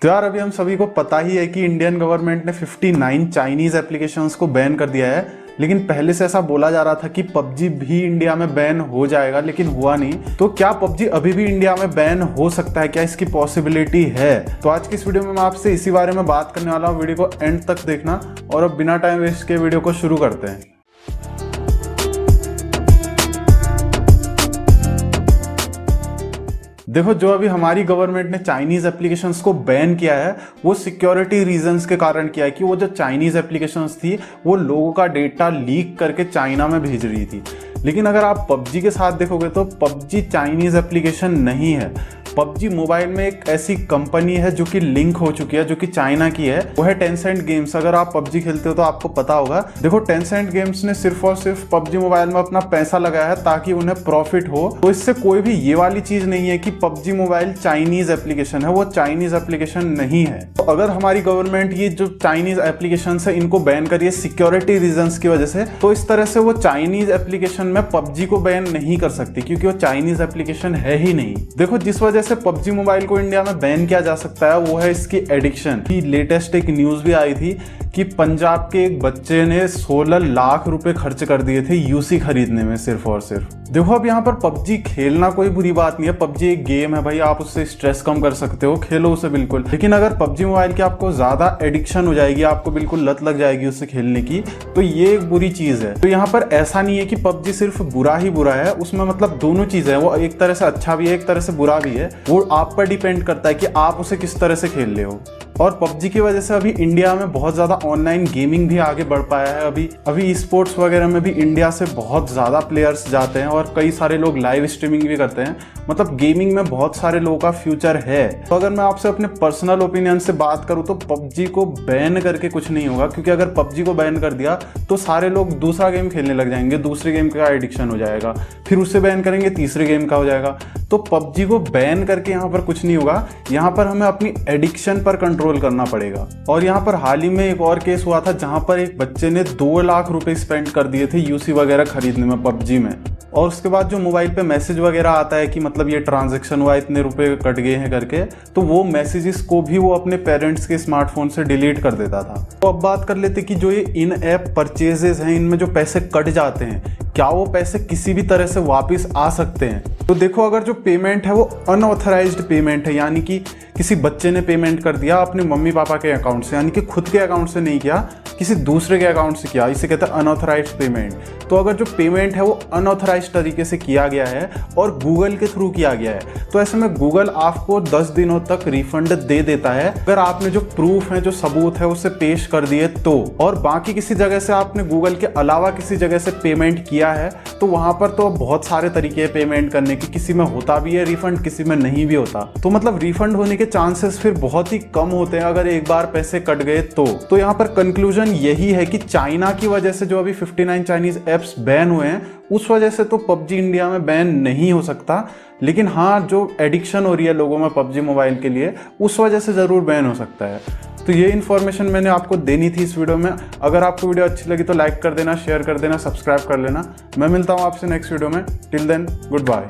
तो यार अभी हम सभी को पता ही है कि इंडियन गवर्नमेंट ने 59 चाइनीज एप्लीकेशंस को बैन कर दिया है। लेकिन पहले से ऐसा बोला जा रहा था कि पबजी भी इंडिया में बैन हो जाएगा, लेकिन हुआ नहीं। तो क्या पबजी अभी भी इंडिया में बैन हो सकता है? क्या इसकी पॉसिबिलिटी है? तो आज की इस वीडियो में मैं आपसे इसी बारे में बात करने वाला हूँ। वीडियो को एंड तक देखना और अब बिना टाइम वेस्ट के वीडियो को शुरू करते हैं। देखो, जो अभी हमारी गवर्नमेंट ने चाइनीज एप्लीकेशंस को बैन किया है वो सिक्योरिटी रीजंस के कारण किया है कि वो जो चाइनीज एप्लीकेशंस थी वो लोगों का डेटा लीक करके चाइना में भेज रही थी। लेकिन अगर आप पबजी के साथ देखोगे तो पबजी चाइनीज एप्लीकेशन नहीं है। पबजी मोबाइल में एक ऐसी कंपनी है जो कि लिंक हो चुकी है, जो कि चाइना की है, वो है टेंसेंट गेम्स। अगर आप पबजी खेलते हो तो आपको पता होगा। देखो, टेंसेंट गेम्स ने सिर्फ और सिर्फ पबजी मोबाइल में अपना पैसा लगाया है ताकि उन्हें प्रॉफिट हो। तो इससे कोई भी ये वाली चीज नहीं है कि पबजी मोबाइल चाइनीज एप्लीकेशन है, वो चाइनीज एप्लीकेशन नहीं है। तो अगर हमारी गवर्नमेंट ये जो चाइनीज एप्लीकेशन है इनको बैन करिए सिक्योरिटी रीजंस की वजह से, तो इस तरह से वो चाइनीज एप्लीकेशन में पबजी को बैन नहीं कर सकती क्योंकि वो चाइनीज एप्लीकेशन है ही नहीं। देखो, जिस वजह से पबजी मोबाइल को इंडिया में बैन किया जा सकता है वो है इसकी एडिक्शन की। लेटेस्ट एक न्यूज भी आई थी कि पंजाब के एक बच्चे ने 16 लाख रुपए खर्च कर दिए थे यूसी खरीदने में, सिर्फ और सिर्फ। देखो, अब यहाँ पर पबजी खेलना कोई बुरी बात नहीं है। पबजी एक गेम है भाई, आप उससे स्ट्रेस कम कर सकते हो, खेलो उसे बिल्कुल। लेकिन अगर पबजी मोबाइल की आपको ज्यादा एडिक्शन हो जाएगी, आपको बिल्कुल लत लग जाएगी उससे खेलने की, तो ये एक बुरी चीज है। तो यहाँ पर ऐसा नहीं है कि पबजी सिर्फ बुरा ही बुरा है, उसमें मतलब दोनों चीजें हैं। वो एक तरह से अच्छा भी है, एक तरह से बुरा भी है। वो आप पर डिपेंड करता है कि आप उसे किस तरह से खेल रहे हो। और पबजी की वजह से अभी इंडिया में बहुत ज्यादा ऑनलाइन गेमिंग भी आगे बढ़ पाया है। अभी स्पोर्ट्स वगैरह में भी इंडिया से बहुत ज्यादा प्लेयर्स जाते हैं और कई सारे लोग लाइव स्ट्रीमिंग भी करते हैं। मतलब गेमिंग में बहुत सारे लोगों का फ्यूचर है। तो अगर मैं आपसे अपने पर्सनल ओपिनियन से बात करूं तो पबजी को बैन करके कुछ नहीं होगा, क्योंकि अगर पबजी को बैन कर दिया तो सारे लोग दूसरा गेम खेलने लग जाएंगे, दूसरे गेम का एडिक्शन हो जाएगा, फिर उससे बैन करेंगे तीसरे गेम का हो जाएगा। तो पबजी को बैन करके यहाँ पर कुछ नहीं होगा। यहाँ पर हमें अपनी एडिक्शन पर कंट्रोल करना पड़ेगा। और यहाँ पर हाल ही में एक और केस हुआ था जहाँ पर एक बच्चे ने 2 लाख रुपए स्पेंड कर दिए थे यूसी वगैरह खरीदने में पबजी में। और उसके बाद जो मोबाइल पे मैसेज वगैरह आता है कि मतलब ये ट्रांजैक्शन हुआ, इतने रुपए कट गए हैं करके, तो वो मैसेजेस को भी वो अपने पेरेंट्स के स्मार्टफोन से डिलीट कर देता था। तो अब बात कर लेते कि जो ये इन ऐप परचेजेस हैं, इनमें जो पैसे कट जाते हैं, क्या वो पैसे किसी भी तरह से वापस आ सकते हैं? तो देखो, अगर जो पेमेंट है वो अनऑथराइज्ड पेमेंट है, यानी कि किसी बच्चे ने पेमेंट कर दिया अपने मम्मी पापा के अकाउंट से, यानी कि खुद के अकाउंट से नहीं किया, किसी दूसरे के अकाउंट से किया, इसे कहते हैं अनऑथराइज्ड पेमेंट। तो अगर जो पेमेंट है वो अनऑथराइज्ड तरीके से किया गया है और गूगल के थ्रू किया गया है, तो ऐसे में गूगल आपको 10 दिनों तक रिफंड दे देता है अगर आपने जो प्रूफ है, जो सबूत है, उसे पेश कर दिए तो। और बाकी किसी जगह से आपने गूगल के अलावा किसी जगह से पेमेंट किया है तो वहां पर तो बहुत सारे तरीके हैं पेमेंट करने की। किसी में होता भी है रिफंड, किसी में नहीं भी होता। तो मतलब रिफंड होने के चांसेस फिर बहुत ही कम होते हैं अगर एक बार पैसे कट गए तो यहाँ पर कंक्लूजन यही है कि चाइना की वजह से जो अभी 59 चाइनीज एप्स बैन हुए हैं, उस वजह से तो पबजी इंडिया में बैन नहीं हो सकता। लेकिन हाँ, जो एडिक्शन हो रही है लोगों में पबजी मोबाइल के लिए, उस वजह से जरूर बैन हो सकता है। तो ये इन्फॉर्मेशन मैंने आपको देनी थी इस वीडियो में। अगर आपको वीडियो अच्छी लगी तो लाइक कर देना, शेयर कर देना, सब्सक्राइब कर लेना। मैं मिलता हूँ आपसे नेक्स्ट वीडियो में। Till then, good bye.